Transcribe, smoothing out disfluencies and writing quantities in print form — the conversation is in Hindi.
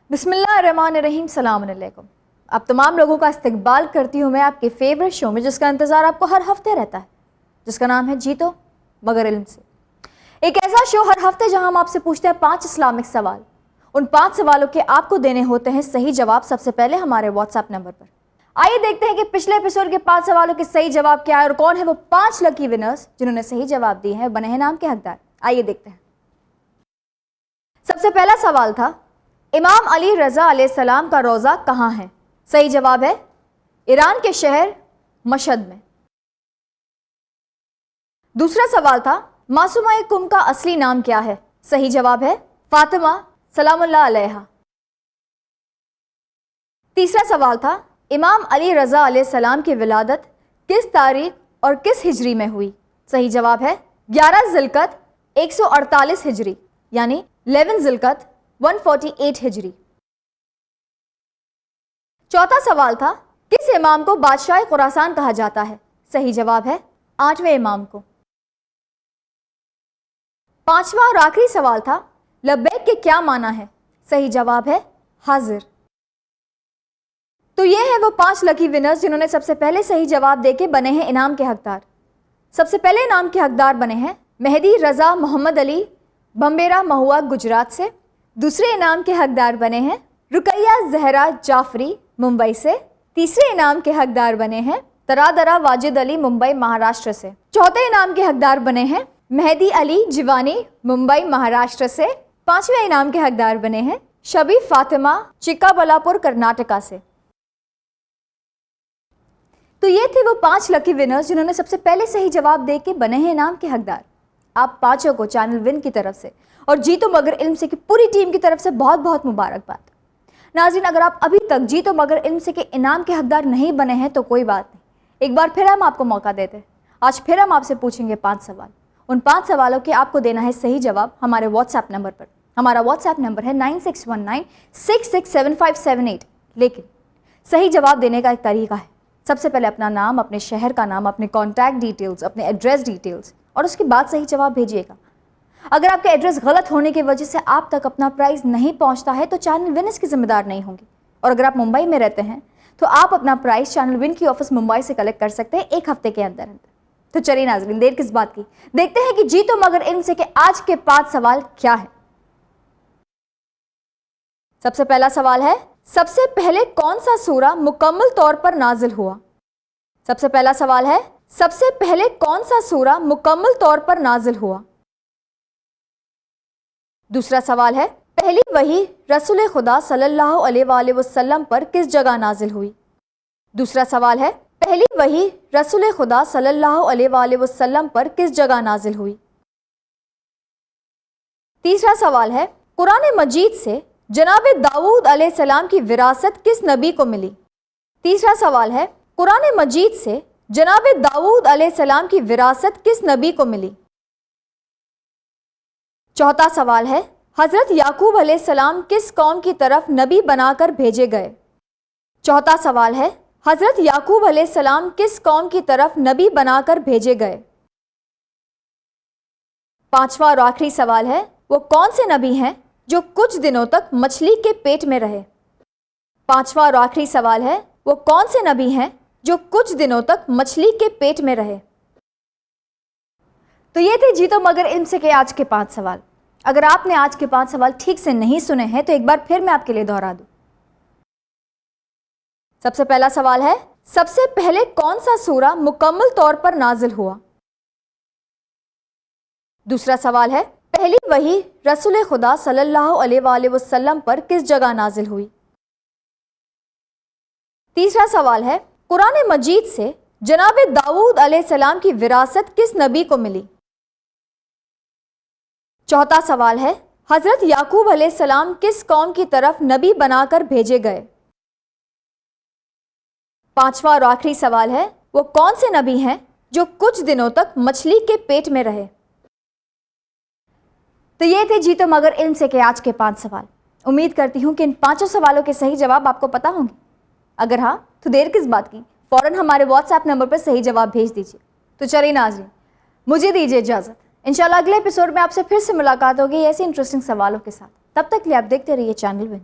बिस्मिल्लाहिर्रहमानिर्रहीम, सलाम अलैकुम। आप तमाम लोगों का इस्तकबाल करती हूँ मैं आपके फेवरेट शो में, जिसका इंतज़ार आपको हर हफ्ते रहता है, जिसका नाम है जीतो मगर इल्म से। एक ऐसा शो हर हफ्ते जहां हम आपसे पूछते हैं 5 इस्लामिक सवाल। उन 5 सवालों के आपको देने होते हैं सही जवाब सबसे पहले हमारे व्हाट्सएप नंबर पर। आइए देखते हैं कि पिछले एपिसोड के 5 सवालों के सही जवाब क्या है और कौन है वो 5 लकी विनर्स जिन्होंने सही जवाब दिए हैं, बने हैं नाम के हकदार। आइए देखते हैं। सबसे पहला सवाल था, इमाम अली रज़ा अलैहिस्सलाम का रोज़ा कहाँ है? सही जवाब है ईरान के शहर मशहद में। दूसरा सवाल था, मासूमा कुम का असली नाम क्या है? सही जवाब है फातिमा सलामुल्लाह अलैहा। तीसरा सवाल था, इमाम अली रज़ा अलैहिस्सलाम की विलादत किस तारीख और किस हिजरी में हुई? सही जवाब है 11 ज़िलक़द 148 हिजरी, यानी 11 ज़िलक़द 148 हिजरी। चौथा सवाल था, किस इमाम को बादशाह खुरासान कहा जाता है? सही जवाब है 8वें इमाम को। पांचवा और आखिरी सवाल था, लब्बैक के क्या माना है? सही जवाब है हाजिर। तो ये है वो 5 लकी विनर्स जिन्होंने सबसे पहले सही जवाब देके बने हैं इनाम के हकदार। सबसे पहले इनाम के हकदार बने हैं मेहदी रज़ा मोहम्मद अली, बम्बेरा महुआ, गुजरात से। दूसरे इनाम के हकदार बने हैं रुकैया जहरा जाफरी, मुंबई से। तीसरे इनाम के हकदार बने हैं तरादरा वाजिद अली, मुंबई, महाराष्ट्र से। चौथे इनाम के हकदार बने हैं मेहदी अली जिवानी, मुंबई, महाराष्ट्र से। पांचवें इनाम के हकदार बने हैं शबी फातिमा, चिक्काबल्लापुर, कर्नाटका से। तो ये थे वो 5 लकी विनर्स जिन्होंने सबसे पहले सही जवाब दे के बने हैं इनाम के हकदार। आप पांचों को चैनल विन की तरफ से और जीतो मगर इल्म से की पूरी टीम की तरफ से बहुत बहुत मुबारकबाद। नाज़रीन, अगर आप अभी तक जीतो मगर इल्म से के इनाम के हकदार नहीं बने हैं तो कोई बात नहीं, एक बार फिर हम आपको मौका देते हैं। आज फिर हम आपसे पूछेंगे 5 सवाल। उन 5 सवालों के आपको देना है सही जवाब हमारे व्हाट्सएप नंबर पर। हमारा व्हाट्सएप नंबर है 9619667578। लेकिन सही जवाब देने का एक तरीका है। सबसे पहले अपना नाम, अपने शहर का नाम, अपने कॉन्टैक्ट डिटेल्स, अपने एड्रेस डिटेल्स और उसके बाद सही जवाब भेजिएगा। अगर आपका एड्रेस गलत होने की वजह से आप तक अपना प्राइज़ नहीं पहुंचता है तो चैनल विन इसकी जिम्मेदार नहीं होंगी। और अगर आप मुंबई में रहते हैं तो आप अपना प्राइज़ चैनल विन की ऑफिस मुंबई से कलेक्ट कर सकते हैं 1 हफ्ते के अंदर अंदर। तो चलिए नाज़रीन, देर किस बात की, देखते हैं कि जीतो मगर इल्म से के आज के 5 सवाल क्या है। सबसे पहला सवाल है, सबसे पहले कौन सा सूरा मुकम्मल तौर पर नाजिल हुआ? सबसे पहला सवाल है, सबसे पहले कौन सा सूरा मुकम्मल तौर पर नाजिल हुआ? दूसरा सवाल है, पहली वही रसूल खुदा सल्लल्लाहु अलैहि वसल्लम पर किस जगह नाजिल हुई? दूसरा सवाल है, पहली वही रसूल खुदा सल्लल्लाहु अलैहि वसल्लम पर किस जगह नाजिल हुई? तीसरा सवाल है, कुरान मजीद से जनाब दाऊद अलैहिस्सलाम की विरासत किस नबी को मिली? तीसरा सवाल है, कुरान मजीद से जनाब दाऊद अलैहिस्सलाम की विरासत किस नबी को मिली? चौथा सवाल है, हज़रत याकूब अलैहिस्सलाम किस कौम की तरफ नबी बनाकर भेजे गए? चौथा सवाल है, हज़रत याकूब अलैहिस्सलाम किस कौम की तरफ नबी बनाकर भेजे गए? पांचवा और आखिरी सवाल है, वो कौन से नबी हैं जो कुछ दिनों तक मछली के पेट में रहे? पांचवा और आखिरी सवाल है, वो कौन से नबी हैं जो कुछ दिनों तक मछली के पेट में रहे? तो ये थे जीतो मगर इल्म से के आज के 5 सवाल। अगर आपने आज के 5 सवाल ठीक से नहीं सुने हैं तो एक बार फिर मैं आपके लिए दोहरा दूं। सबसे पहला सवाल है, सबसे पहले कौन सा सूरा मुकम्मल तौर पर नाजिल हुआ? दूसरा सवाल है, पहली वही रसूल खुदा सल्लल्लाहु अलैहि वसल्लम पर किस जगह नाजिल हुई? तीसरा सवाल है, कुरान मजीद से जनाब दाऊद अलैहिस्सलाम की विरासत किस नबी को मिली? चौथा सवाल है, हज़रत याकूब अलैहिस्सलाम किस कौम की तरफ नबी बनाकर भेजे गए? पांचवा और आखिरी सवाल है, वो कौन से नबी हैं जो कुछ दिनों तक मछली के पेट में रहे? तो ये थे जीतो मगर इल्म से के आज के 5 सवाल। उम्मीद करती हूँ कि इन 5 सवालों के सही जवाब आपको पता होंगे। अगर हाँ तो देर किस बात की, फ़ौरन हमारे व्हाट्सएप नंबर पर सही जवाब भेज दीजिए। तो चलिए नाज़रीन, मुझे दीजिए इजाज़त। इंशाल्लाह अगले एपिसोड में आपसे फिर से मुलाकात होगी ऐसे इंटरेस्टिंग सवालों के साथ। तब तक के लिए आप देखते रहिए चैनल विन।